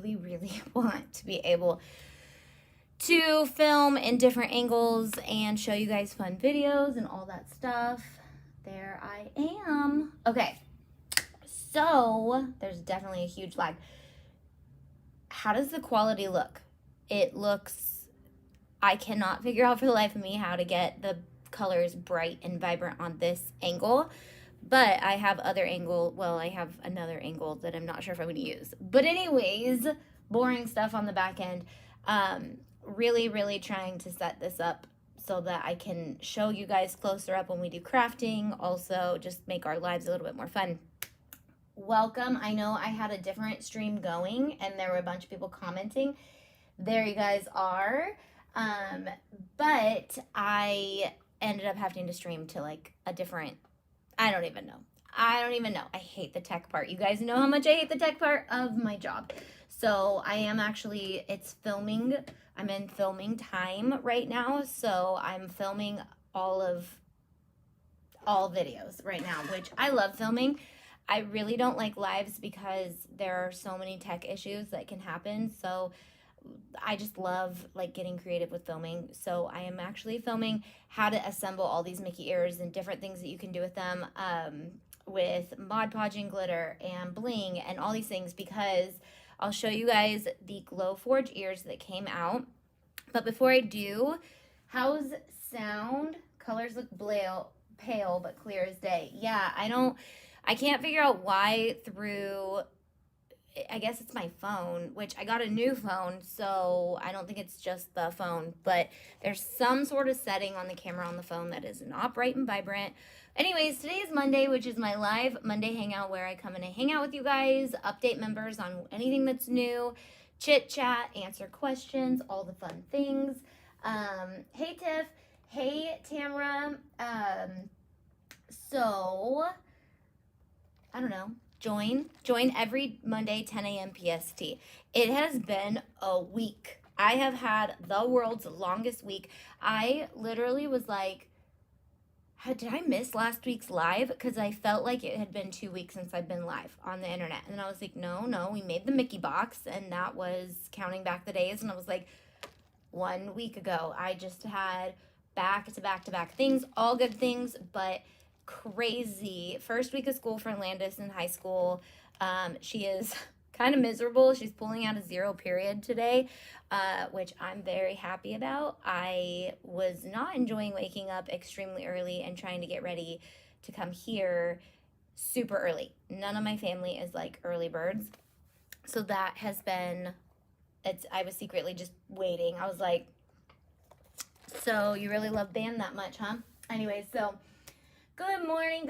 really, really want to be able to film in different angles and show you guys fun videos and all that stuff. There I am. Okay, so there's definitely a huge lag. How does the quality look? It looks, I cannot figure out for the life of me how to get the colors bright and vibrant on this angle, but I have other angle, well, I have another angle that I'm not sure if I'm going to use. But anyways, boring stuff on the back end. Really, really trying to set this up so that I can show you guys closer up when we do crafting. Also, just make our lives a little bit more fun. Welcome. I know I had a different stream going and there were a bunch of people commenting. There you guys are. But I ended up having to stream to like a different, I don't even know. I hate the tech part. You guys know how much I hate the tech part of my job. So I am actually, it's filming. I'm in filming time right now. So I'm filming all videos right now, which I love filming. I really don't like lives because there are so many tech issues that can happen. So I just love like getting creative with filming. So I am actually filming how to assemble all these Mickey ears and different things that you can do with them, with Mod Podge and glitter and bling and all these things, because I'll show you guys the Glowforge ears that came out. But before I do, how's sound? Colors look pale but clear as day. Yeah, I can't figure out why through, I guess it's my phone, which I got a new phone, so I don't think it's just the phone, but there's some sort of setting on the camera on the phone that is not bright and vibrant. Anyways, today is Monday, which is my live Monday hangout where I come in and hang out with you guys, update members on anything that's new, chit chat, answer questions, all the fun things. Hey Tiff, hey Tamara. So I don't know. Join every Monday, 10 a.m. PST. It has been a week. I have had the world's longest week. I literally was like, did I miss last week's live? Because I felt like it had been 2 weeks since I've been live on the internet. And then I was like, no, we made the Mickey box. And that was counting back the days. And I was like, 1 week ago. I just had back to back things, all good things, but crazy first week of school for Landis in high school. She is kind of miserable. She's pulling out a 0 period today, which I'm very happy about. I was not enjoying waking up extremely early and trying to get ready to come here super early. None of my family is like early birds, so that has been, I was secretly just waiting. I was like, so you really love band that much, huh? Anyway, so good morning.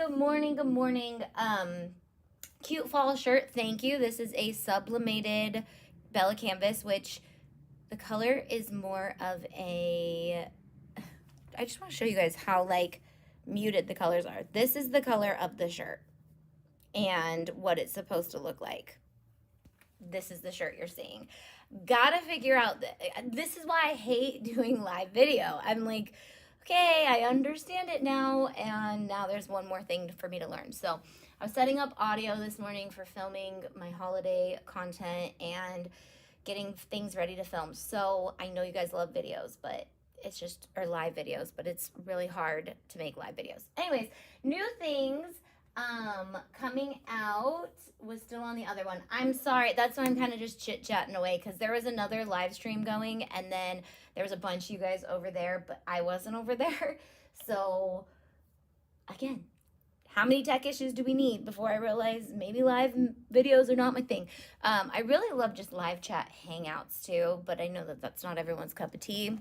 Cute fall shirt, thank you. This is a sublimated Bella canvas, which the color is more of a, I just want to show you guys how like muted the colors are. This is the color of the shirt and what it's supposed to look like. This is the shirt you're seeing. Gotta figure out, this is why I hate doing live video. I'm like, okay, I understand it now, and now there's one more thing for me to learn. So I was setting up audio this morning for filming my holiday content and getting things ready to film. So I know you guys love videos, but it's just, or live videos, but it's really hard to make live videos. Anyways, new things coming out was still on the other one. I'm sorry, that's why I'm kind of just chit-chatting away, because there was another live stream going, and then there was a bunch of you guys over there, but I wasn't over there. So again, how many tech issues do we need before I realize maybe live videos are not my thing? I really love just live chat hangouts too, but I know that that's not everyone's cup of tea.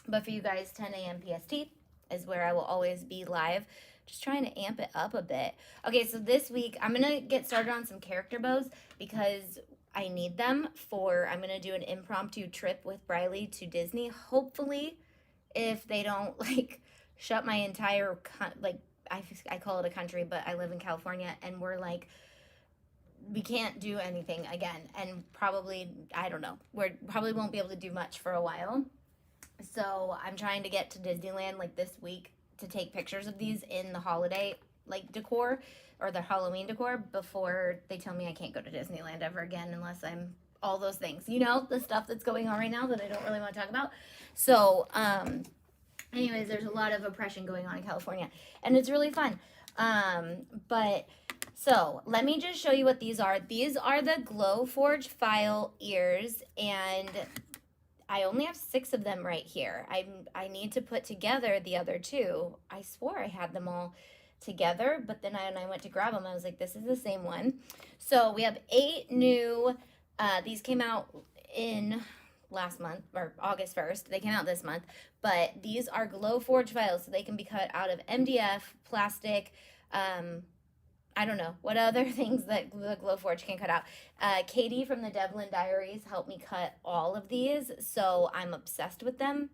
But for you guys, 10 a.m. PST is where I will always be live. Just trying to amp it up a bit. Okay, so this week I'm going to get started on some character bows because I need them for, I'm going to do an impromptu trip with Briley to Disney. Hopefully, if they don't like shut my entire, I call it a country, but I live in California, and we're like, we can't do anything again. And probably, I don't know, we probably won't be able to do much for a while. So I'm trying to get to Disneyland like this week to take pictures of these in the holiday like decor or the Halloween decor before they tell me I can't go to Disneyland ever again unless I'm all those things, you know, the stuff that's going on right now that I don't really want to talk about. So, anyways, there's a lot of oppression going on in California, and it's really fun. But so let me just show you what these are. These are the Glowforge file ears, and I only have 6 of them right here. I need to put together the other 2. I swore I had them all together, but then when I went to grab them, I was like, this is the same one. So we have 8 new, these came out in last month, or August 1st. They came out this month, but these are Glowforge files, so they can be cut out of MDF, plastic, I don't know what other things that the Glowforge can cut out. Katie from the Devlin Diaries helped me cut all of these, so I'm obsessed with them.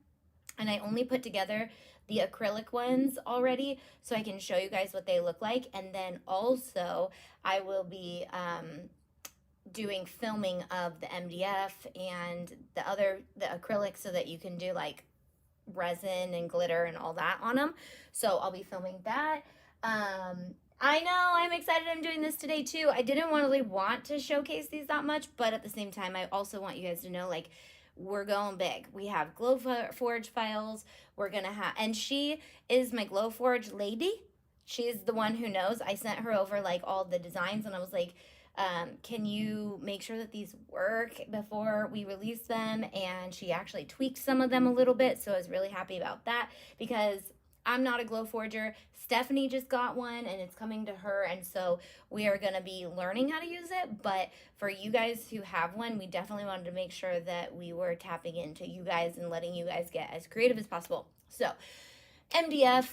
And I only put together the acrylic ones already, so I can show you guys what they look like. And then also I will be doing filming of the MDF and the acrylic, so that you can do like resin and glitter and all that on them. So I'll be filming that. I know, I'm excited I'm doing this today too. I didn't really want to showcase these that much, but at the same time, I also want you guys to know, like, we're going big. We have Glowforge files. We're going to have, and she is my Glowforge lady. She's the one who knows. I sent her over like all the designs, and I was like, can you make sure that these work before we release them? And she actually tweaked some of them a little bit, so I was really happy about that, because I'm not a Glowforger. Stephanie just got one, and it's coming to her, and so we are going to be learning how to use it. But for you guys who have one, we definitely wanted to make sure that we were tapping into you guys and letting you guys get as creative as possible. So MDF,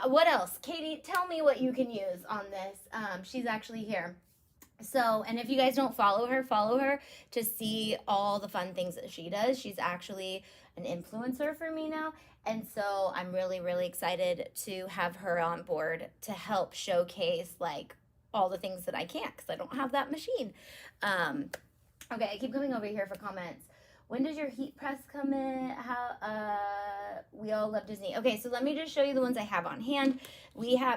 what else? Katie, tell me what you can use on this. She's actually here. So, and if you guys don't follow her to see all the fun things that she does. She's actually an influencer for me now. And so I'm really, really excited to have her on board to help showcase like all the things that I can't, because I don't have that machine. Okay, I keep coming over here for comments. When does your heat press come in? How, we all love Disney. Okay, so let me just show you the ones I have on hand.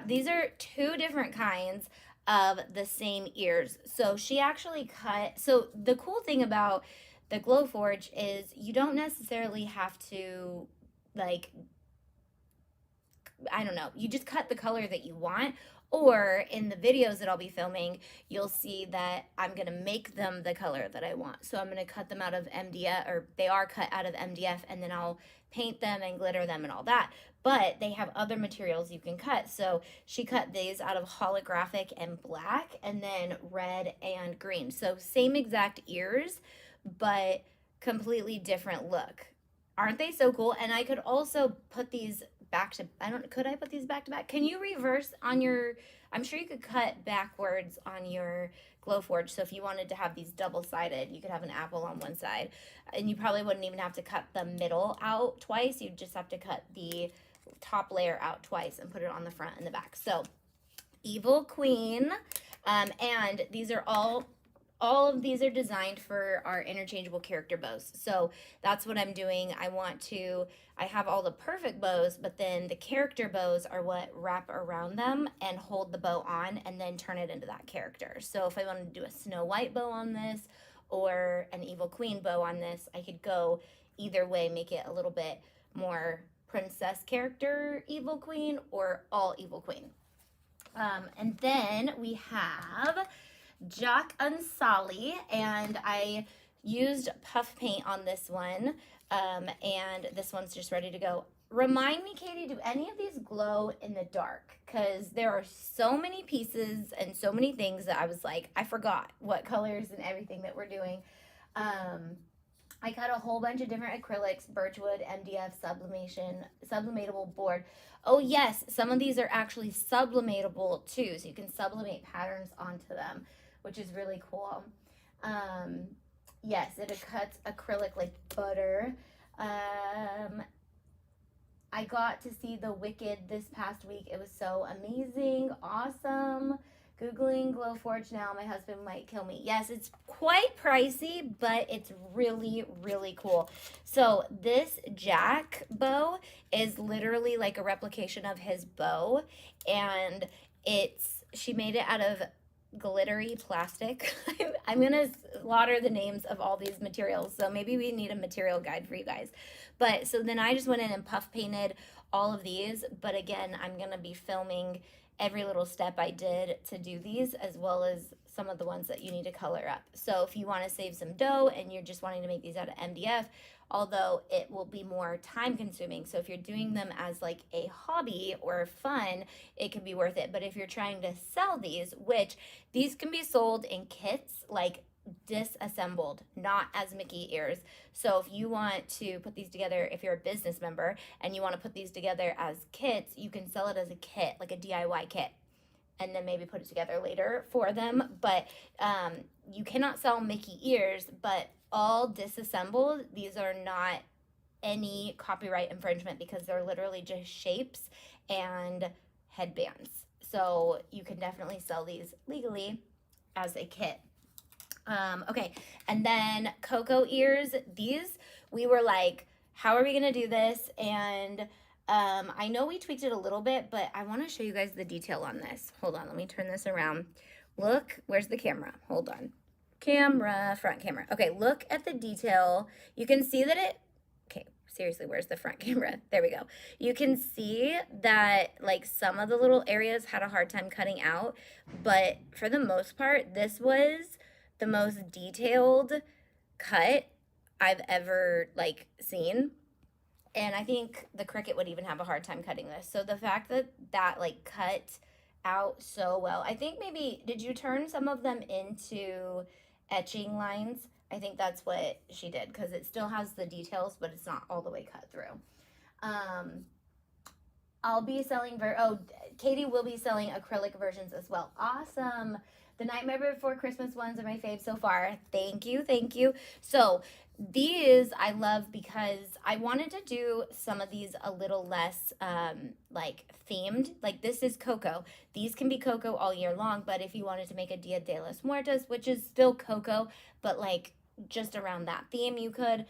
These are 2 different kinds of the same ears. So she actually so the cool thing about the Glowforge is you don't necessarily have to, like, I don't know, you just cut the color that you want. Or in the videos that I'll be filming, you'll see that I'm going to make them the color that I want. So I'm going to cut them out of MDF, or they are cut out of MDF, and then I'll paint them and glitter them and all that. But they have other materials you can cut. So she cut these out of holographic and black, and then red and green. So same exact ears, but completely different look. Aren't they so cool? And I could also put these could I put these back to back? Can you reverse on your, I'm sure you could cut backwards on your Glowforge. So if you wanted to have these double-sided, you could have an apple on one side, and you probably wouldn't even have to cut the middle out twice. You'd just have to cut the top layer out twice and put it on the front and the back. So Evil Queen, and these are all of these are designed for our interchangeable character bows. So that's what I'm doing. I have all the perfect bows, but then the character bows are what wrap around them and hold the bow on and then turn it into that character. So if I wanted to do a Snow White bow on this or an Evil Queen bow on this, I could go either way, make it a little bit more princess character Evil Queen or all Evil Queen. And then we have Jack and Sally, and I used puff paint on this one, and this one's just ready to go. Remind me, Katie, do any of these glow in the dark? Because there are so many pieces and so many things that I was like, I forgot what colors and everything that we're doing. I cut a whole bunch of different acrylics, birchwood, MDF, sublimatable board. Oh yes, some of these are actually sublimatable too, so you can sublimate patterns onto them, which is really cool. Yes, it cuts acrylic like butter. I got to see The Wicked this past week. It was so amazing, awesome. Googling Glowforge now, my husband might kill me. Yes, it's quite pricey, but it's really, really cool. So this Jack bow is literally like a replication of his bow, and she made it out of glittery plastic. I'm gonna slaughter the names of all these materials, so maybe we need a material guide for you guys. But so then I just went in and puff painted all of these, but again, I'm gonna be filming every little step I did to do these, as well as some of the ones that you need to color up. So if you want to save some dough and you're just wanting to make these out of MDF, although it will be more time consuming, so if you're doing them as like a hobby or fun, it can be worth it. But if you're trying to sell these, which these can be sold in kits, like disassembled, not as Mickey ears. So if you want to put these together, if you're a business member and you want to put these together as kits, you can sell it as a kit, like a DIY kit, and then maybe put it together later for them. But you cannot sell Mickey ears, but all disassembled, these are not any copyright infringement because they're literally just shapes and headbands. So you can definitely sell these legally as a kit. Okay, and then cocoa ears. These, we were like, how are we gonna do this? And I know we tweaked it a little bit, but I want to show you guys the detail on this. Hold on, let me turn this around. Look, where's the camera? Hold on. Camera, front camera. Okay, look at the detail. You can see that it, okay, seriously, where's the front camera? There we go. You can see that like some of the little areas had a hard time cutting out, but for the most part, this was the most detailed cut I've ever like seen. And I think the Cricut would even have a hard time cutting this. So the fact that that like cut out so well, I think maybe, did you turn some of them into etching lines? I think that's what she did, because it still has the details, but it's not all the way cut through. I'll be selling, Katie will be selling acrylic versions as well. Awesome. The Nightmare Before Christmas ones are my fave so far. Thank you, thank you. So these I love because I wanted to do some of these a little less like themed. Like this is cocoa. These can be cocoa all year long, but if you wanted to make a Dia de los Muertos, which is still cocoa, but like just around that theme, you could.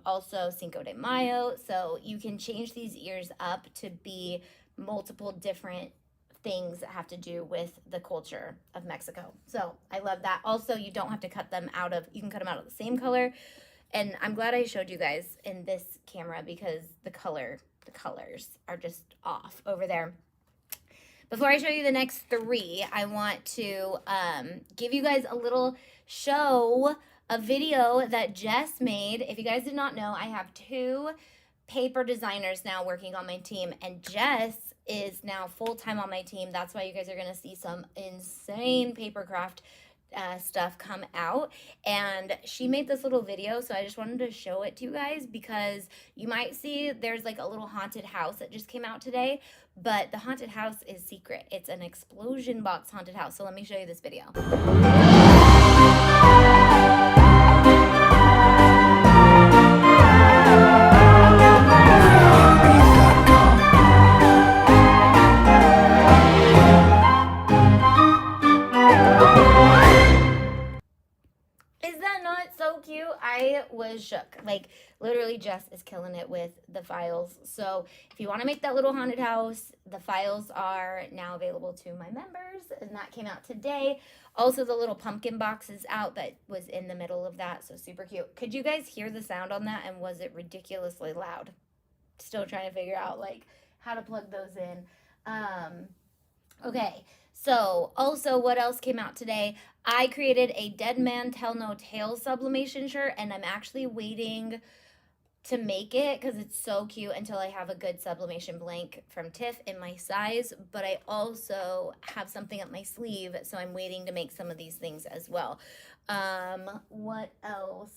Also Cinco de Mayo. So you can change these ears up to be multiple different things that have to do with the culture of Mexico. So I love that. Also, you don't have to cut them out of, you can cut them out of the same color. And I'm glad I showed you guys in this camera because the colors are just off over there. Before I show you the next three, I want to give you guys a little show, a video that Jess made. If you guys did not know, I have 2 paper designers now working on my team, and Jess is now full-time on my team. That's why you guys are going to see some insane paper craft stuff come out. And she made this little video, so I just wanted to show it to you guys because you might see there's like a little haunted house that just came out today, but the haunted house is secret. It's an explosion box haunted house. So let me show you this video. I was shook. Like, literally, Jess is killing it with the files. So, if you want to make that little haunted house, the files are now available to my members, and that came out today. Also, the little pumpkin box is out that was in the middle of that, so super cute. Could you guys hear the sound on that, and was it ridiculously loud? Still trying to figure out, like, how to plug those in. Okay. So, also, what else came out today? I created a Dead Man Tell No Tales sublimation shirt, and I'm actually waiting to make it because it's so cute until I have a good sublimation blank from Tiff in my size. But I also have something up my sleeve, so I'm waiting to make some of these things as well. What else?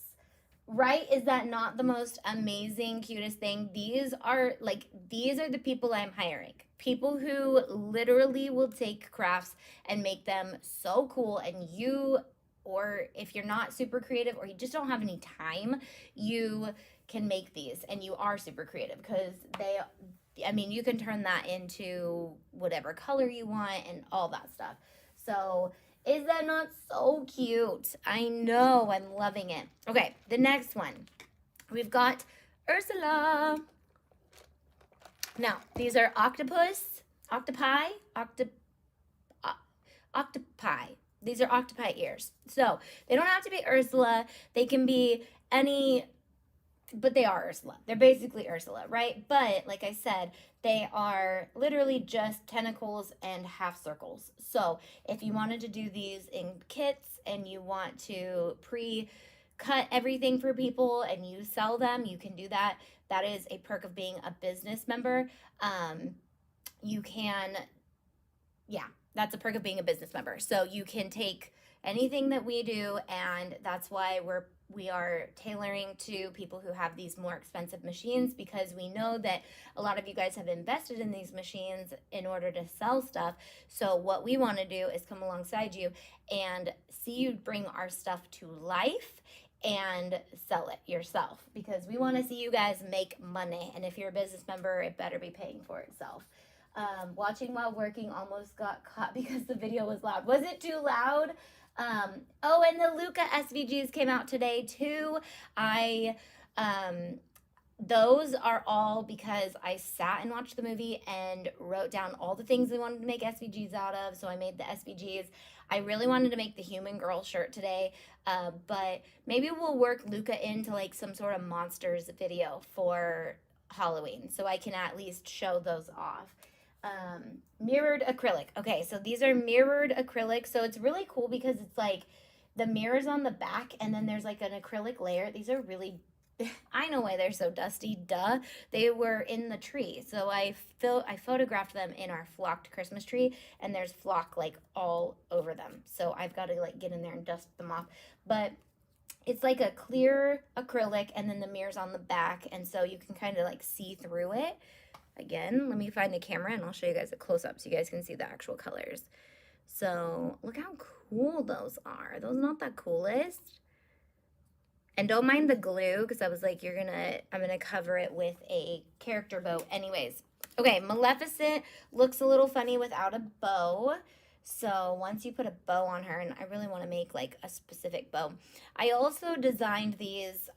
Right? Is that not the most amazing, cutest thing? These are the people I'm hiring. People who literally will take crafts and make them so cool, and you, or if you're not super creative or you just don't have any time, you can make these, and you are super creative because you can turn that into whatever color you want and all that stuff. So is that not so cute? I know, I'm loving it. Okay, the next one. We've got Ursula. Now, these are octopi. These are octopi ears. So they don't have to be Ursula. They can be any, but they are Ursula. They're basically Ursula, right? But like I said, they are literally just tentacles and half circles. So if you wanted to do these in kits and you want to pre-cut everything for people and you sell them, you can do that. That is a perk of being a business member. You can, yeah, that's a perk of being a business member. So you can take anything that we do, and that's why we are tailoring to people who have these more expensive machines, because we know that a lot of you guys have invested in these machines in order to sell stuff. So what we want to do is come alongside you and see you bring our stuff to life and sell it yourself, because we want to see you guys make money. And if you're a business member, it better be paying for itself. Watching while working, almost got caught because the video was loud. Was it too loud? Oh, and the Luca SVGs came out today too. Those are all because I sat and watched the movie and wrote down all the things we wanted to make SVGs out of. So I made the SVGs. I really wanted to make the human girl shirt today, but maybe we'll work Luca into like some sort of monsters video for Halloween, so I can at least show those off. Mirrored acrylic. Okay, so these are mirrored acrylic. So it's really cool because it's like the mirrors on the back and then there's like an acrylic layer. These are really, I know why they're so dusty, duh. They were in the tree. So I photographed them in our flocked Christmas tree, and there's flock like all over them. So I've got to like get in there and dust them off. But it's like a clear acrylic and then the mirrors on the back, and so you can kind of like see through it. Again, let me find the camera and I'll show you guys a close-up so you guys can see the actual colors. So look how cool those are. Those not the coolest. And don't mind the glue, because I was like, I'm gonna cover it with a character bow anyways. Okay, Maleficent looks a little funny without a bow. So once you put a bow on her, and I really want to make like a specific bow. I also designed these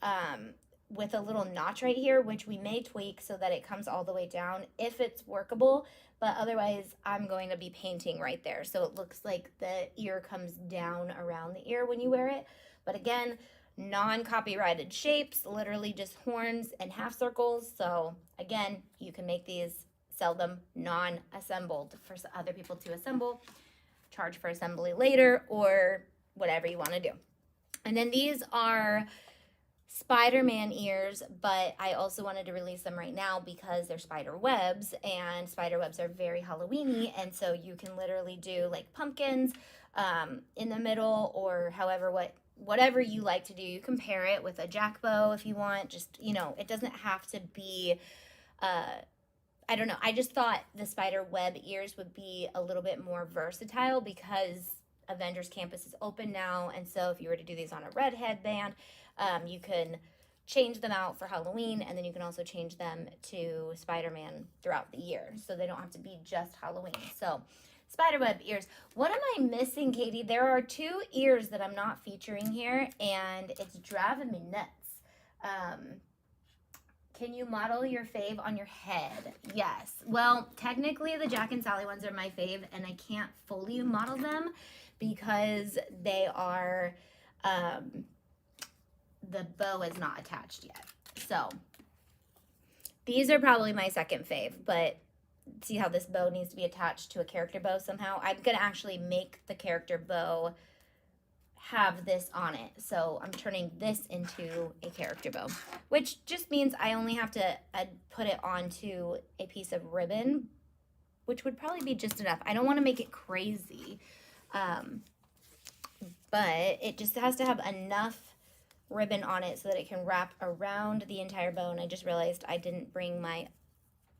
with a little notch right here, which we may tweak so that it comes all the way down if it's workable, but otherwise I'm going to be painting right there. So it looks like the ear comes down around the ear when you wear it. But again, non-copyrighted shapes, literally just horns and half circles. So again, you can make these, sell them non-assembled for other people to assemble, charge for assembly later, or whatever you want to do. And then these are Spider-Man ears, but I also wanted to release them right now because they're spider webs, and spider webs are very Halloween-y, and so you can literally do like pumpkins in the middle, or whatever you like to do. You can pair it with a jack bow if you want. Just, it doesn't have to be I don't know. I just thought the spider web ears would be a little bit more versatile because Avengers Campus is open now, and so if you were to do these on a red headband, you can change them out for Halloween, and then you can also change them to Spider-Man throughout the year, so they don't have to be just Halloween. So spiderweb ears. What am I missing, Katie? There are 2 ears that I'm not featuring here, and it's driving me nuts. Can you model your fave on your head? Yes. Well, technically the Jack and Sally ones are my fave, and I can't fully model them because they are, the bow is not attached yet. So these are probably my second fave, but see how this bow needs to be attached to a character bow somehow? I'm going to actually make the character bow have this on it. So I'm turning this into a character bow, which just means I only have to put it onto a piece of ribbon, which would probably be just enough. I don't want to make it crazy, but it just has to have enough ribbon on it so that it can wrap around the entire bow. And I just realized I didn't bring my,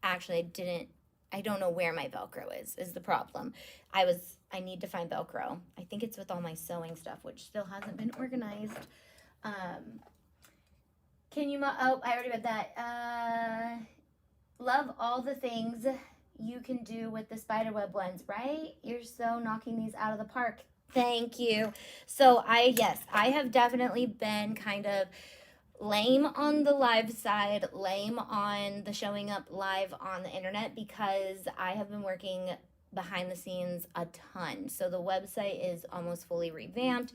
actually I don't know where my Velcro is the problem. I need to find Velcro. I think it's with all my sewing stuff, which still hasn't been organized. Can you, oh, I already read that. Love all the things you can do with the spiderweb ones, right? You're so knocking these out of the park. Thank you. So yes, I have definitely been kind of lame on the live side, lame on the showing up live on the internet, because I have been working behind the scenes a ton. So the website is almost fully revamped.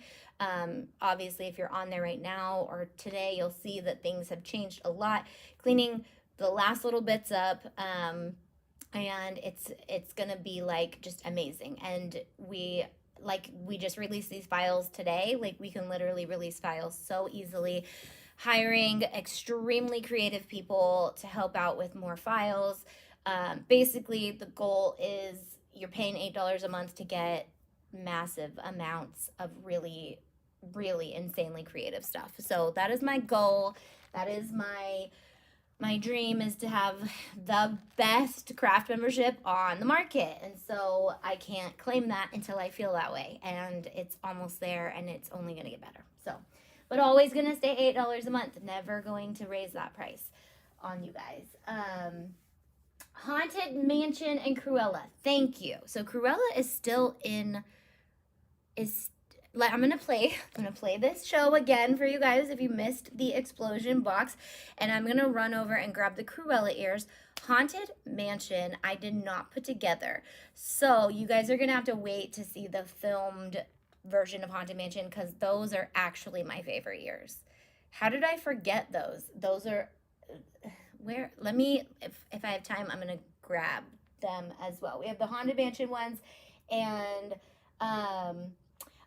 Obviously, if you're on there right now or today, you'll see that things have changed a lot. Cleaning the last little bits up, and it's gonna be like just amazing. And we just released these files today. Like, we can literally release files so easily, hiring extremely creative people to help out with more files. Basically, the goal is you're paying $8 a month to get massive amounts of really, really insanely creative stuff. So that is my goal. That is my dream, is to have the best craft membership on the market. And so I can't claim that until I feel that way. And it's almost there, and it's only going to get better. So, but always going to stay $8 a month. Never going to raise that price on you guys. Haunted Mansion and Cruella. Thank you. So Cruella is still in, I'm gonna play this show again for you guys if you missed the explosion box, and I'm gonna run over and grab the Cruella ears. Haunted Mansion I did not put together, so you guys are gonna have to wait to see the filmed version of Haunted Mansion, because those are actually my favorite ears. How did I forget those? Those are where, let me, if I have time, I'm gonna grab them as well. We have the Haunted Mansion ones, and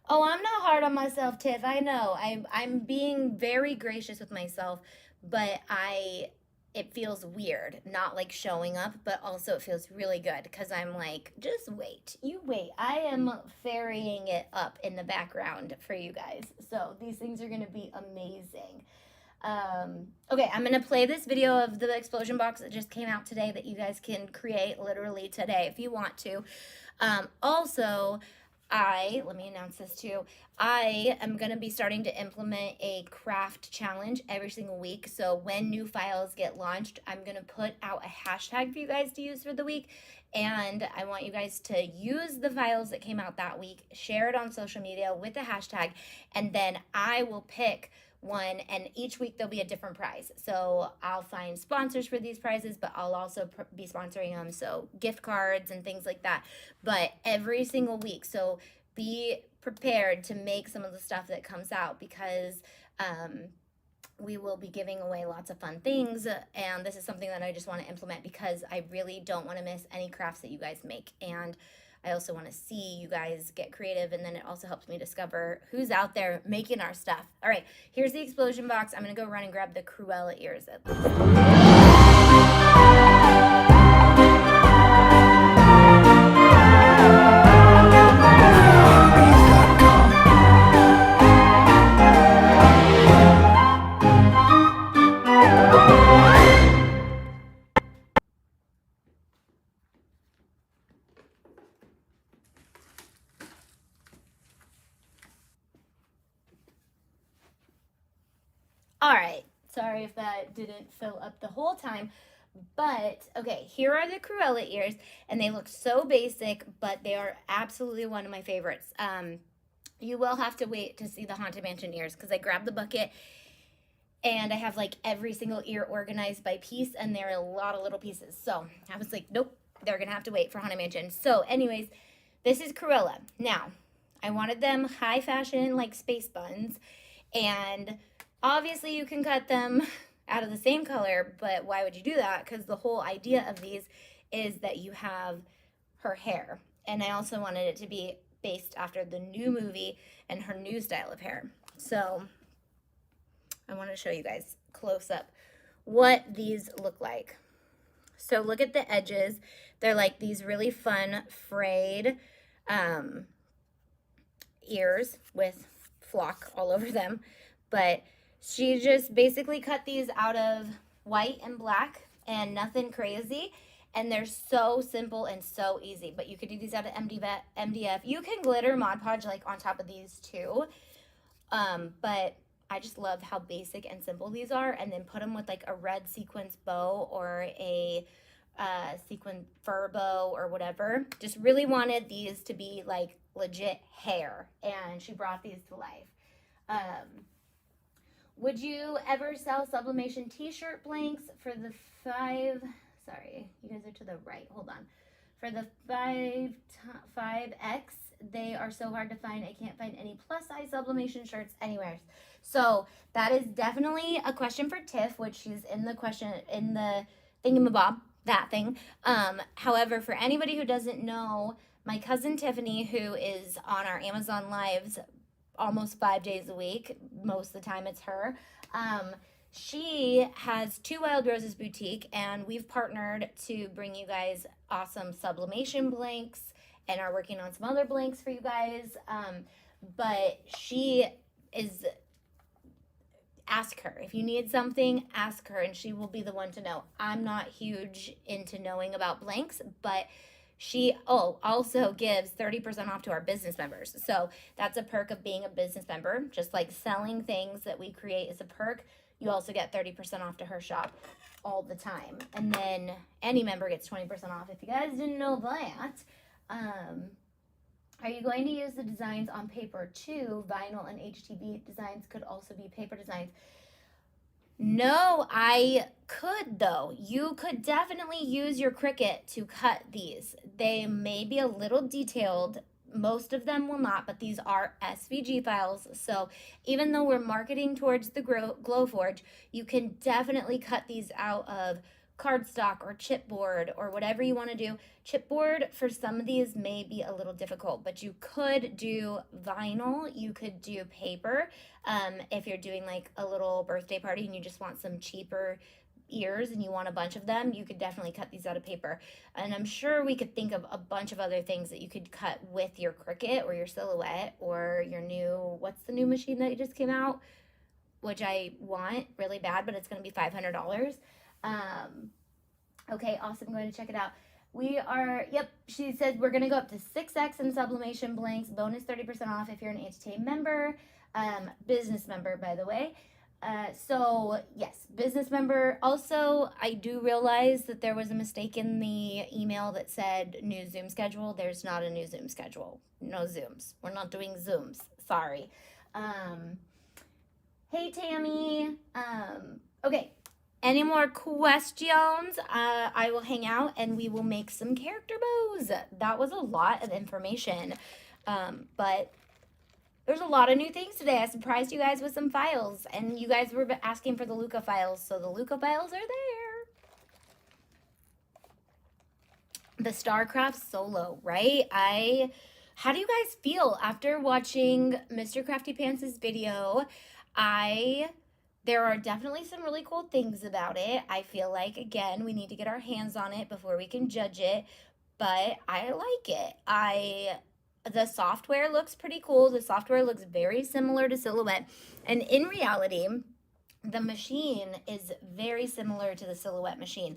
oh, I'm not hard on myself, Tiff. I know. I'm being very gracious with myself, but it feels weird not like showing up, but also it feels really good because I'm like, just wait. You wait. I am ferrying it up in the background for you guys. So these things are going to be amazing. Okay, I'm going to play this video of the explosion box that just came out today that you guys can create literally today if you want to. Also, let me announce this too. I am going to be starting to implement a craft challenge every single week. So when new files get launched, I'm going to put out a hashtag for you guys to use for the week. And I want you guys to use the files that came out that week, share it on social media with the hashtag, and then I will pick one, and each week there'll be a different prize. So I'll find sponsors for these prizes, but I'll also be sponsoring them, so gift cards and things like that, but every single week. So be prepared to make some of the stuff that comes out, because we will be giving away lots of fun things, and this is something that I just want to implement because I really don't want to miss any crafts that you guys make. And I also want to see you guys get creative, and then it also helps me discover who's out there making our stuff. All right, here's the explosion box. I'm going to go run and grab the Cruella ears at least. All right, sorry if that didn't fill up the whole time, but okay, here are the Cruella ears, and they look so basic, but they are absolutely one of my favorites. You will have to wait to see the Haunted Mansion ears, because I grabbed the bucket and I have like every single ear organized by piece, and there are a lot of little pieces. So I was like, nope, they're gonna have to wait for Haunted Mansion. So anyways, this is Cruella. Now, I wanted them high fashion, like space buns, and obviously you can cut them out of the same color, but why would you do that? Because the whole idea of these is that you have her hair. And I also wanted it to be based after the new movie and her new style of hair. So I want to show you guys close up what these look like. So look at the edges. They're like these really fun frayed ears with flock all over them. But she just basically cut these out of white and black and nothing crazy. And they're so simple and so easy. But you could do these out of MDF. You can glitter Mod Podge like on top of these too. But I just love how basic and simple these are. And then put them with like a red sequence bow or a sequin fur bow or whatever. Just really wanted these to be like legit hair. And she brought these to life. Would you ever sell sublimation t-shirt blanks for the sorry, you guys are to the right, hold on. For the 5X, they are so hard to find. I can't find any plus size sublimation shirts anywhere. So that is definitely a question for Tiff, which she's in the question in the thingamabob, that thing. However, for anybody who doesn't know, my cousin Tiffany, who is on our Amazon Lives almost 5 days a week, most of the time it's her. She has two Wild Roses boutique, and we've partnered to bring you guys awesome sublimation blanks, and are working on some other blanks for you guys. But she is, ask her if you need something, ask her, and she will be the one to know. I'm not huge into knowing about blanks, but she also gives 30% off to our business members. So that's a perk of being a business member. Just like selling things that we create is a perk, you also get 30% off to her shop all the time. And then any member gets 20% off. If you guys didn't know that, are you going to use the designs on paper too? Vinyl and HTV designs could also be paper designs. No, I could though. You could definitely use your Cricut to cut these. They may be a little detailed. Most of them will not, but these are SVG files. So even though we're marketing towards the Glowforge, you can definitely cut these out of cardstock or chipboard or whatever you want to do. Chipboard for some of these may be a little difficult, but you could do vinyl, you could do paper. If you're doing like a little birthday party and you just want some cheaper ears and you want a bunch of them, you could definitely cut these out of paper. And I'm sure we could think of a bunch of other things that you could cut with your Cricut or your Silhouette or your new, what's the new machine that just came out, which I want really bad, but it's going to be $500. Okay, awesome. I'm going to check it out. We are, yep, she said we're going to go up to 6X in sublimation blanks, bonus 30% off if you're an HTA member, business member, by the way. So yes, business member. Also, I do realize that there was a mistake in the email that said new Zoom schedule. There's not a new Zoom schedule. No Zooms. We're not doing Zooms. Sorry. Hey, Tammy. Okay. Any more questions? I will hang out and we will make some character bows. That was a lot of information. But there's a lot of new things today. I surprised you guys with some files, and you guys were asking for the Luca files, so the Luca files are there. The StarCraft solo, right? How do you guys feel after watching Mr. Crafty Pants' video? There are definitely some really cool things about it. I feel like, again, we need to get our hands on it before we can judge it, but I like it. The software looks pretty cool. The software looks very similar to Silhouette. And in reality, the machine is very similar to the Silhouette machine.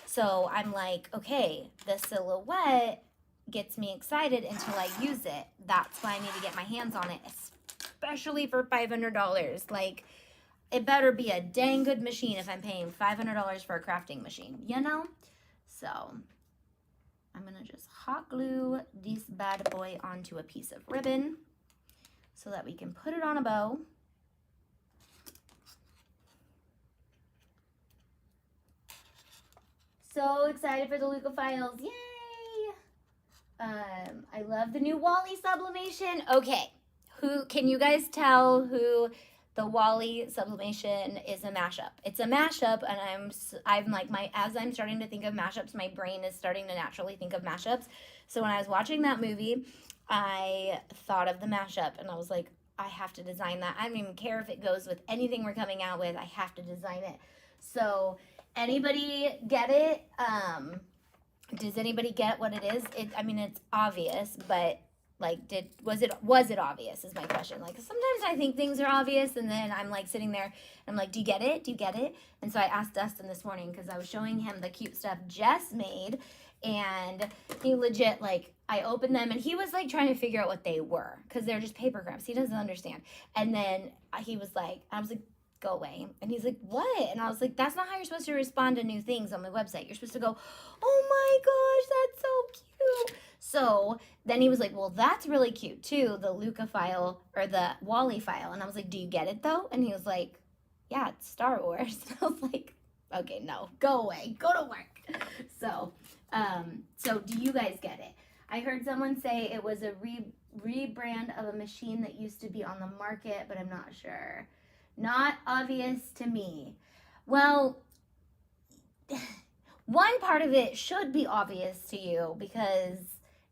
So I'm like, okay, the Silhouette gets me excited until I use it. That's why I need to get my hands on it, especially for $500. Like, it better be a dang good machine if I'm paying $500 for a crafting machine, you know? So I'm going to just hot glue this bad boy onto a piece of ribbon so that we can put it on a bow. So excited for the Luca files. Yay! I love the new Wally sublimation. Okay, can you guys tell who the Wally sublimation is a mashup? It's a mashup, and I'm like, as I'm starting to think of mashups, my brain is starting to naturally think of mashups. So when I was watching that movie, I thought of the mashup, and I was like, I have to design that. I don't even care if it goes with anything we're coming out with. I have to design it. So anybody get it? Does anybody get what it is? I mean, it's obvious, but like, was it obvious is my question. Like, sometimes I think things are obvious, and then I'm like sitting there and I'm like, do you get it? Do you get it? And so I asked Dustin this morning because I was showing him the cute stuff Jess made, and he legit, like, I opened them and he was like trying to figure out what they were because they're just paper crafts. He doesn't understand. And then he was like, I was like, go away. And he's like, what? And I was like, that's not how you're supposed to respond to new things on my website. You're supposed to go, oh my gosh, that's so cute. So then he was like, well, that's really cute too, the Luca file or the Wally file. And I was like, do you get it though? And he was like, yeah, it's Star Wars. And I was like, Okay, no, go away, go to work. So, so do you guys get it? I heard someone say it was a rebrand of a machine that used to be on the market, but I'm not sure. Not obvious to me. Well, one part of it should be obvious to you because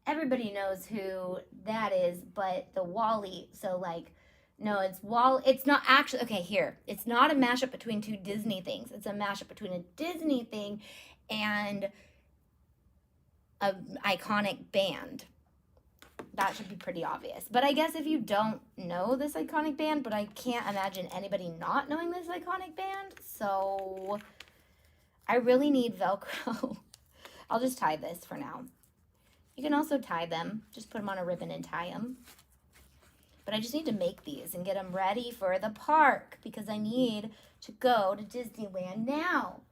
everybody knows who that is, but the Wally, so like, no, it's not actually, okay, here. It's not a mashup between two Disney things. It's a mashup between a Disney thing and an iconic band. That should be pretty obvious. But I guess if you don't know this iconic band, but I can't imagine anybody not knowing this iconic band, so I really need Velcro. I'll just tie this for now. You can also tie them. Just put them on a ribbon and tie them. But I just need to make these and get them ready for the park because I need to go to Disneyland now.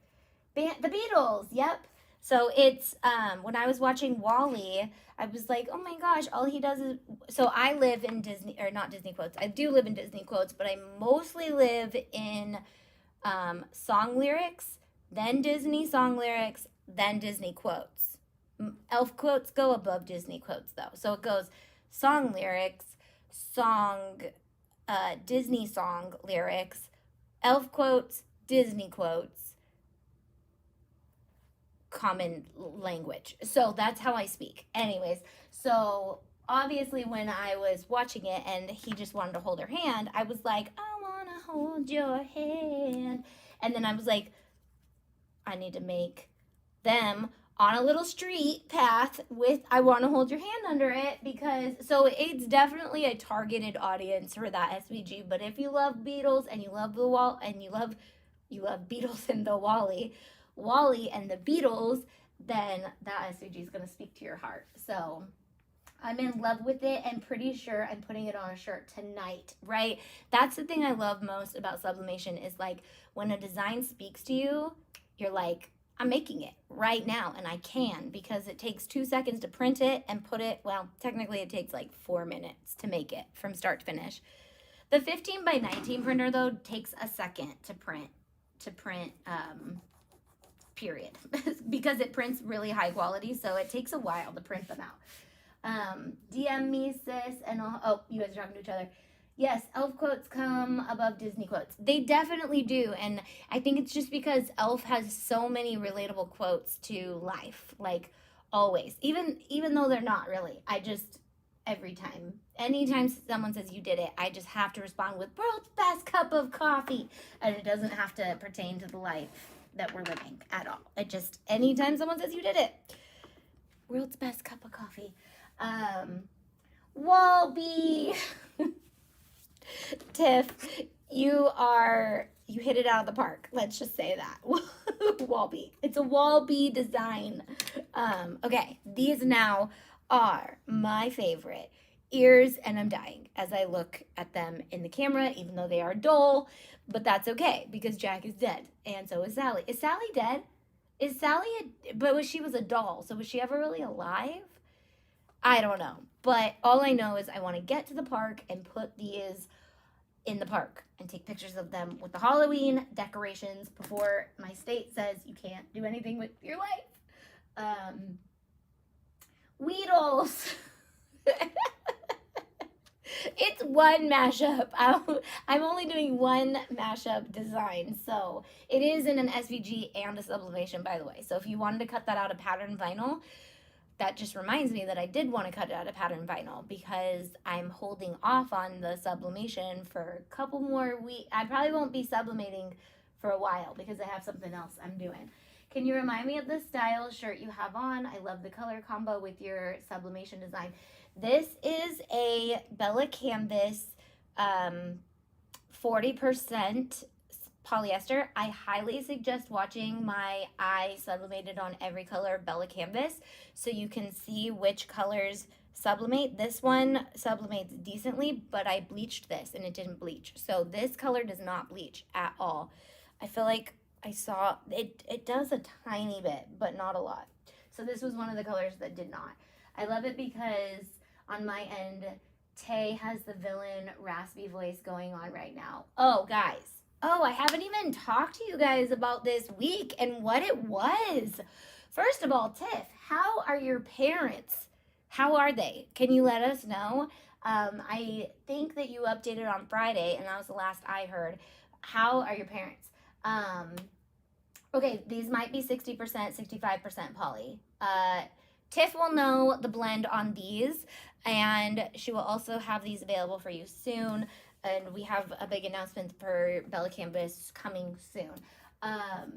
The Beatles, yep. So it's, when I was watching Wall-E, I was like, oh my gosh, all he does is, so I live in Disney, or not Disney quotes, I do live in Disney quotes, but I mostly live in song lyrics, then Disney song lyrics, then Disney quotes. Elf quotes go above Disney quotes though. So it goes song lyrics, Disney song lyrics, elf quotes, Disney quotes, common language. So that's how I speak. Anyways, so obviously when I was watching it and he just wanted to hold her hand, I was like, I want to hold your hand. And then I was like, I need to make them on a little street path with I want to hold your hand under it because so it's definitely a targeted audience for that SVG. But if you love Beatles and you love the wall and you love Beatles and the Wall-E and the Beatles, then that SVG is going to speak to your heart. So I'm in love with it and pretty sure I'm putting it on a shirt tonight, right? That's the thing I love most about sublimation is like when a design speaks to you, you're like, I'm making it right now, and I can because it takes 2 seconds to print it and put it, well, technically it takes like 4 minutes to make it from start to finish. The 15 by 19 printer, though, takes a second to print, period, because it prints really high quality, so it takes a while to print them out. DM me, sis, and oh, you guys are talking to each other. Yes, elf quotes come above Disney quotes. They definitely do, and I think it's just because elf has so many relatable quotes to life, like always. Even though they're not really. I just, anytime someone says you did it, I just have to respond with world's best cup of coffee, and it doesn't have to pertain to the life that we're living at all. It just, anytime someone says you did it, world's best cup of coffee. Walby. Tiff, you hit it out of the park. Let's just say that. Walby. It's a Walby design. Okay, these now are my favorite ears, and I'm dying as I look at them in the camera, even though they are dull, but that's okay because Jack is dead, and so is Sally. Is Sally dead? Is Sally but she was a doll, so was she ever really alive? I don't know, but all I know is I want to get to the park and put these in the park and take pictures of them with the Halloween decorations before my state says you can't do anything with your life. Weedles. It's one mashup. I'm only doing one mashup design, so it is in an SVG and a sublimation, by the way. So if you wanted to cut that out of pattern vinyl, that just reminds me that I did want to cut it out of pattern vinyl because I'm holding off on the sublimation for a couple more weeks. I probably won't be sublimating for a while because I have something else I'm doing. Can you remind me of the style shirt you have on? I love the color combo with your sublimation design. This is a Bella Canvas 40% polyester. I highly suggest watching my I sublimated on every color Bella Canvas so you can see which colors sublimate. This one sublimates decently, but I bleached this and it didn't bleach. So this color does not bleach at all. I feel like I saw it does a tiny bit, but not a lot. So this was one of the colors that did not. I love it because on my end, Tay has the villain raspy voice going on right now. Oh, guys. Oh, I haven't even talked to you guys about this week and what it was. First of all, Tiff, how are your parents? How are they? Can you let us know? I think that you updated on Friday, and that was the last I heard. How are your parents? Um, okay, these might be 60%, 65% poly. Tiff will know the blend on these, and she will also have these available for you soon. And we have a big announcement for Bella Canvas coming soon. Um,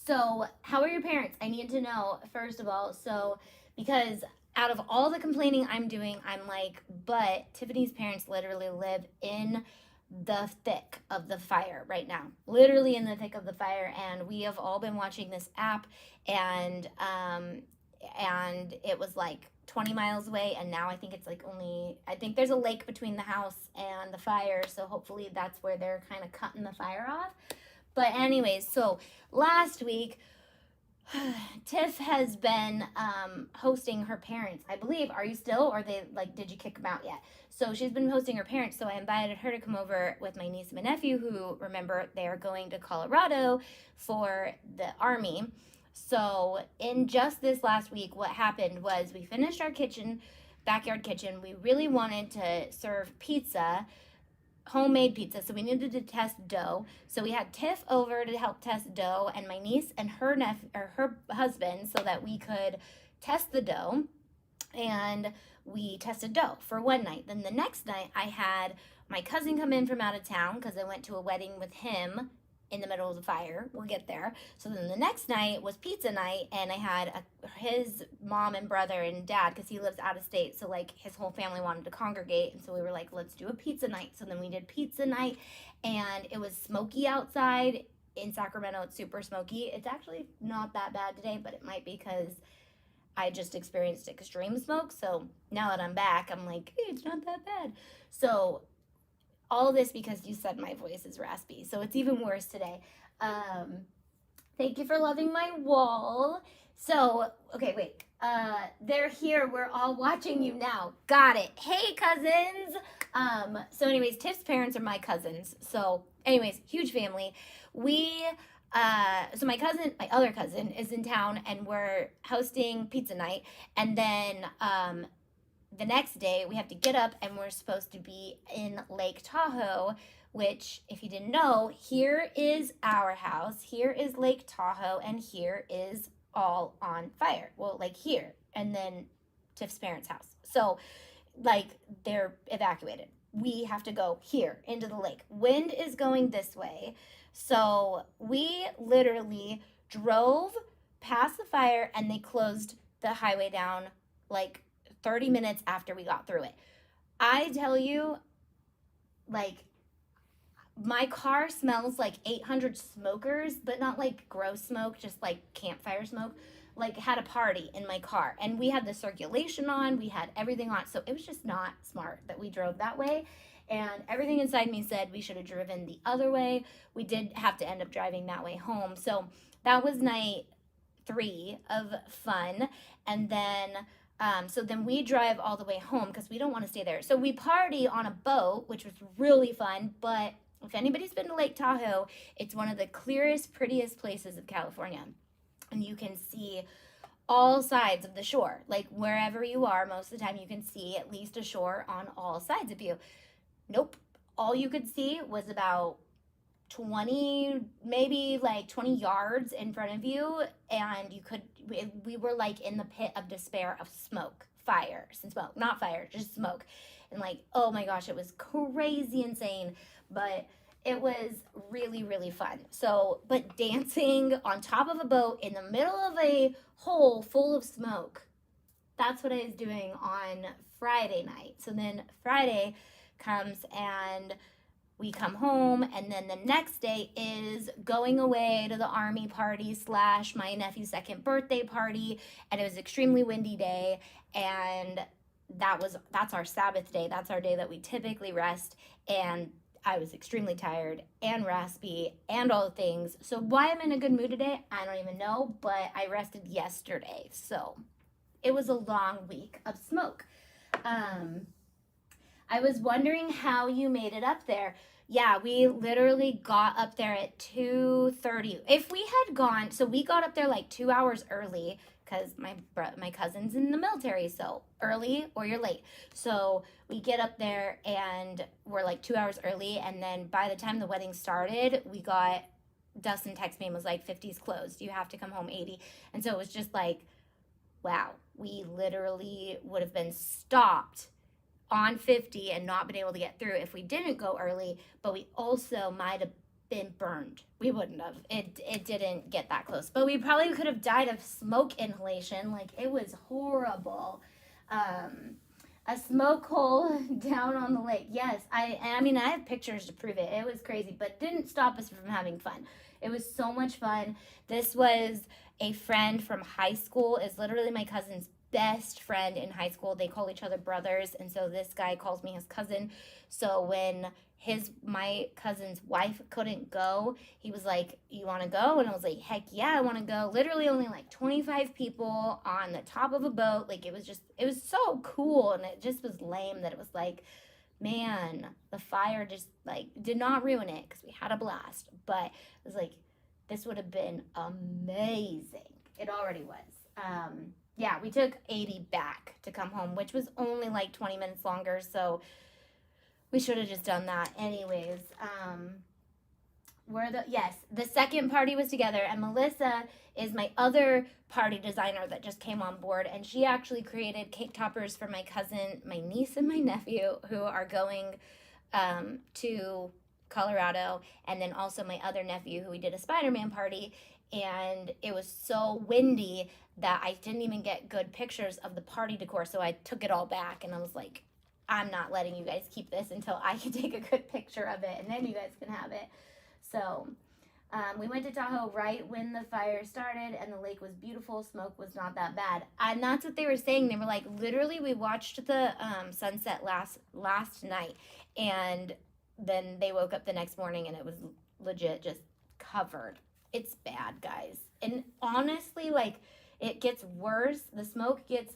so, how are your parents? I need to know, first of all. So, because out of all the complaining I'm doing, I'm like, but Tiffany's parents literally live in the thick of the fire right now, literally in the thick of the fire, and we have all been watching this app, and it was like 20 miles away, and now I think it's like I think there's a lake between the house and the fire, so hopefully that's where they're kind of cutting the fire off. But anyways, so last week Tiff has been hosting her parents, I believe. Are you still, or they like, did you kick them out yet? So she's been hosting her parents. So I invited her to come over with my niece and my nephew, who, remember, they are going to Colorado for the Army. So in just this last week, what happened was we finished our backyard kitchen. We really wanted to serve pizza, homemade pizza, so we needed to test dough. So we had Tiff over to help test dough, and my niece and her her husband, so that we could test the dough. And we tested dough for one night. Then the next night, I had my cousin come in from out of town because I went to a wedding with him in the middle of the fire. We'll get there. So then the next night was pizza night, and I had his mom and brother and dad, because he lives out of state, so like his whole family wanted to congregate, and so we were like, let's do a pizza night. So then we did pizza night, and it was smoky outside. In Sacramento, it's super smoky. It's actually not that bad today, but it might be because I just experienced extreme smoke. So now that I'm back, I'm like, hey, it's not that bad. So all this because you said my voice is raspy, so it's even worse today. Thank you for loving my wall. So, okay, wait. They're here. We're all watching you now. Got it. Hey, cousins. So anyways, Tiff's parents are my cousins. So anyways, huge family. So my other cousin is in town, and we're hosting pizza night. And then, the next day we have to get up, and we're supposed to be in Lake Tahoe, which, if you didn't know, here is our house, here is Lake Tahoe, and here is all on fire. Well, like here, and then Tiff's parents' house. So like they're evacuated. We have to go here into the lake. Wind is going this way. So we literally drove past the fire, and they closed the highway down like 30 minutes after we got through it. I tell you, like, my car smells like 800 smokers, but not like gross smoke, just like campfire smoke. Like, had a party in my car, and we had the circulation on, we had everything on, so it was just not smart that we drove that way. And everything inside me said we should have driven the other way. We did have to end up driving that way home. So that was night 3 of fun. And then so then we drive all the way home because we don't want to stay there. So we party on a boat, which was really fun. But if anybody's been to Lake Tahoe, it's one of the clearest, prettiest places of California. And you can see all sides of the shore. Like, wherever you are, most of the time you can see at least a shore on all sides of you. Nope. All you could see was about 20, maybe like 20 yards in front of you, and we were like in the pit of despair of smoke, fires and smoke, not fire, just smoke. And like, oh my gosh, it was crazy insane, but it was really, really fun. So, but dancing on top of a boat in the middle of a hole full of smoke, that's what I was doing on Friday night. So then Friday comes, and we come home, and then the next day is going away to the Army party / my nephew's 2nd birthday party, and it was an extremely windy day, and that's our Sabbath day. That's our day that we typically rest, and I was extremely tired and raspy and all the things. So why I'm in a good mood today, I don't even know, but I rested yesterday, so it was a long week of smoke. I was wondering how you made it up there. Yeah, we literally got up there at 2:30. If we had gone, so we got up there like 2 hours early because my cousin's in the military, so early or you're late. So we get up there and we're like 2 hours early, and then by the time the wedding started, we got Dustin text me and was like 50's closed. You have to come home 80. And so it was just like, wow, we literally would have been stopped on 50 and not been able to get through if we didn't go early, but we also might have been burned. We wouldn't have. It didn't get that close, but we probably could have died of smoke inhalation. Like, it was horrible. A smoke hole down on the lake. Yes, I mean, I have pictures to prove it. It was crazy, but didn't stop us from having fun. It was so much fun. This was a friend from high school. Is literally my cousin's best friend in high school. They call each other brothers, and so this guy calls me his cousin. So when my cousin's wife couldn't go, he was like, "You want to go?" And I was like, "Heck yeah, I want to go." Literally only like 25 people on the top of a boat. Like, it was so cool, and it just was lame that it was like, man, the fire just like did not ruin it because we had a blast. But it was like, this would have been amazing. It already was. Yeah, we took 80 back to come home, which was only like 20 minutes longer, so we should have just done that anyways. The second party was together, and Melissa is my other party designer that just came on board, and she actually created cake toppers for my cousin, my niece, and my nephew who are going to Colorado, and then also my other nephew who we did a Spider-Man party, and it was so windy that I didn't even get good pictures of the party decor, so I took it all back, and I was like, I'm not letting you guys keep this until I can take a good picture of it, and then you guys can have it. So we went to Tahoe right when the fire started, and the lake was beautiful. Smoke was not that bad, and that's what they were saying. They were like, literally, we watched the sunset last night, and then they woke up the next morning, and it was legit just covered. It's bad, guys, and honestly, like, it gets worse. The smoke gets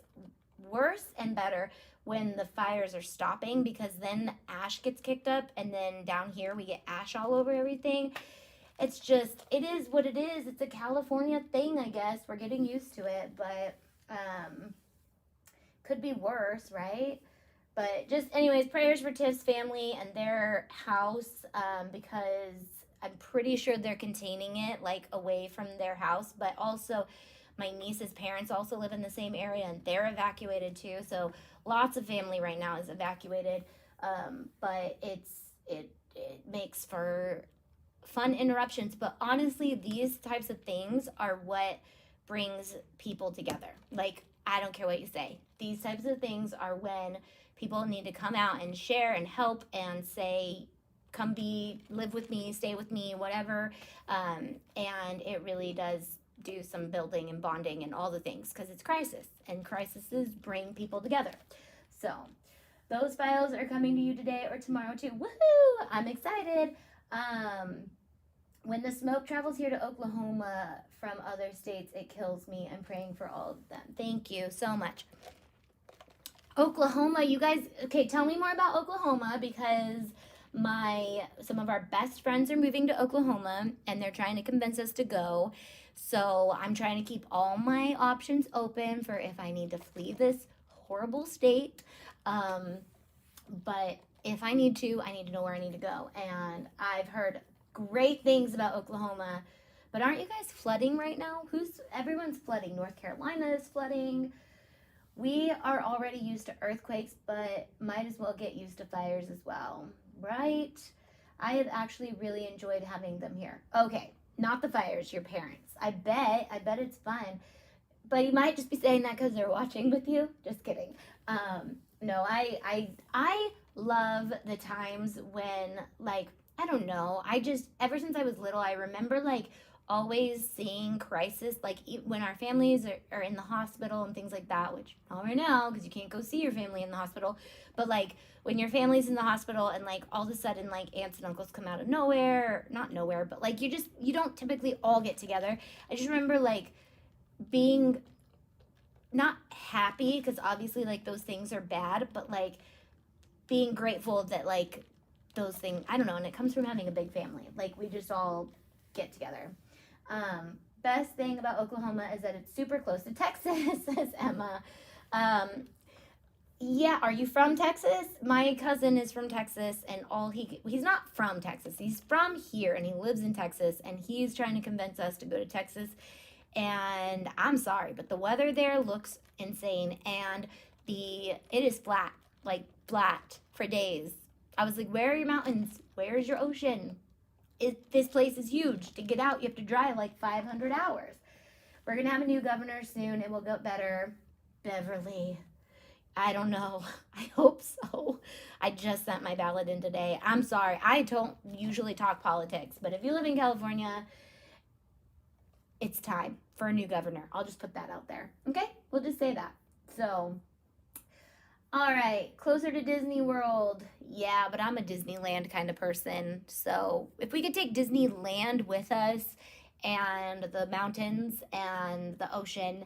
worse and better when the fires are stopping, because then the ash gets kicked up, and then down here we get ash all over everything. It's just, it is what it is. It's a California thing, I guess. We're getting used to it, but could be worse, right? But just, anyways, prayers for Tiff's family and their house, because I'm pretty sure they're containing it, like, away from their house, but also my niece's parents also live in the same area, and they're evacuated too. So lots of family right now is evacuated, but it makes for fun interruptions. But honestly, these types of things are what brings people together. Like, I don't care what you say. These types of things are when people need to come out and share and help and say, come live with me, stay with me, whatever. And it really does do some building and bonding and all the things, because it's crisis, and crises bring people together. So those files are coming to you today or tomorrow too. Woohoo! I'm excited. When the smoke travels here to Oklahoma from other states, it kills me. I'm praying for all of them. Thank you so much. Oklahoma, you guys, okay, tell me more about Oklahoma, because some of our best friends are moving to Oklahoma, and they're trying to convince us to go. So I'm trying to keep all my options open for if I need to flee this horrible state. But if I need to know where I need to go. And I've heard great things about Oklahoma. But aren't you guys flooding right now? Everyone's flooding. North Carolina is flooding. We are already used to earthquakes, but might as well get used to fires as well, right? I have actually really enjoyed having them here. Okay, not the fires, your parents. I bet it's fun. But you might just be saying that because they're watching with you. Just kidding. No, I love the times when, like, I don't know. Ever since I was little, I remember, like, always seeing crisis, like, when our families are in the hospital and things like that, which not right now because you can't go see your family in the hospital, but, like, when your family's in the hospital and, like, all of a sudden, like, aunts and uncles come out of nowhere, not nowhere, but, like, you don't typically all get together. I just remember, like, being not happy, because obviously, like, those things are bad, but, like, being grateful that, like, those things. I don't know. And it comes from having a big family. Like, we just all get together. Best thing about Oklahoma is that it's super close to Texas, says Emma. Yeah, are you from Texas? My cousin is from Texas, and he's not from Texas. He's from here, and he lives in Texas, and he's trying to convince us to go to Texas. And I'm sorry, but the weather there looks insane, and it is flat, like flat for days. I was like, where are your mountains? Where's your ocean? This place is huge. To get out, you have to drive like 500 hours. We're going to have a new governor soon. It will get better. Beverly. I don't know. I hope so. I just sent my ballot in today. I'm sorry. I don't usually talk politics, but if you live in California, it's time for a new governor. I'll just put that out there. Okay? We'll just say that. So, all right, closer to Disney World. Yeah, but I'm a Disneyland kind of person. So if we could take Disneyland with us, and the mountains and the ocean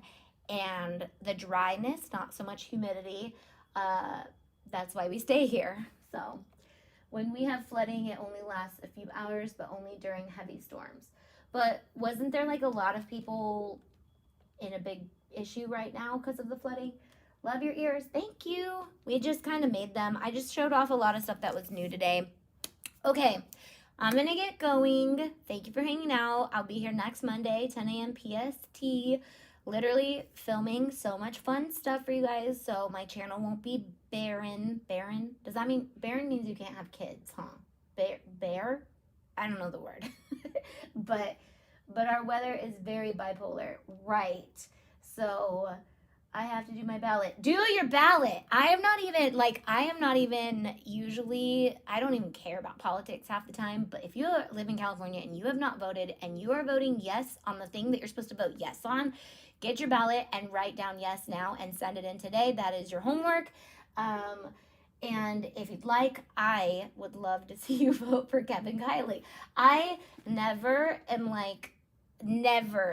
and the dryness, not so much humidity, that's why we stay here. So when we have flooding, it only lasts a few hours, but only during heavy storms. But wasn't there like a lot of people in a big issue right now because of the flooding? Love your ears. Thank you. We just kind of made them. I just showed off a lot of stuff that was new today. Okay, I'm going to get going. Thank you for hanging out. I'll be here next Monday, 10 a.m. PST. Literally filming so much fun stuff for you guys, so my channel won't be barren. Barren? Does that mean barren means you can't have kids, huh? Bear? I don't know the word. but our weather is very bipolar, right? So I have to do my ballot. Do your ballot. I am not even usually, I don't even care about politics half the time, but if you live in California and you have not voted and you are voting yes on the thing that you're supposed to vote yes on, get your ballot and write down yes now and send it in today. That is your homework. And if you'd like, I would love to see you vote for Kevin Kiley. I never am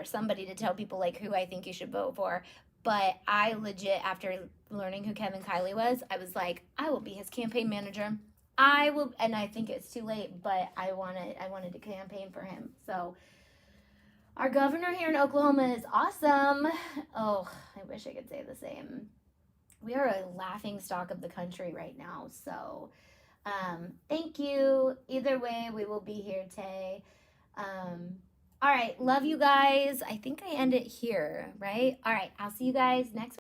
somebody to tell people like who I think you should vote for. But I legit, after learning who Kevin Kiley was, I was like, I will be his campaign manager. I will, and I think it's too late, but I wanted to campaign for him. So our governor here in Oklahoma is awesome. Oh, I wish I could say the same. We are a laughing stock of the country right now. So thank you. Either way, we will be here today. All right, love you guys. I think I end it here, right? All right, I'll see you guys next week.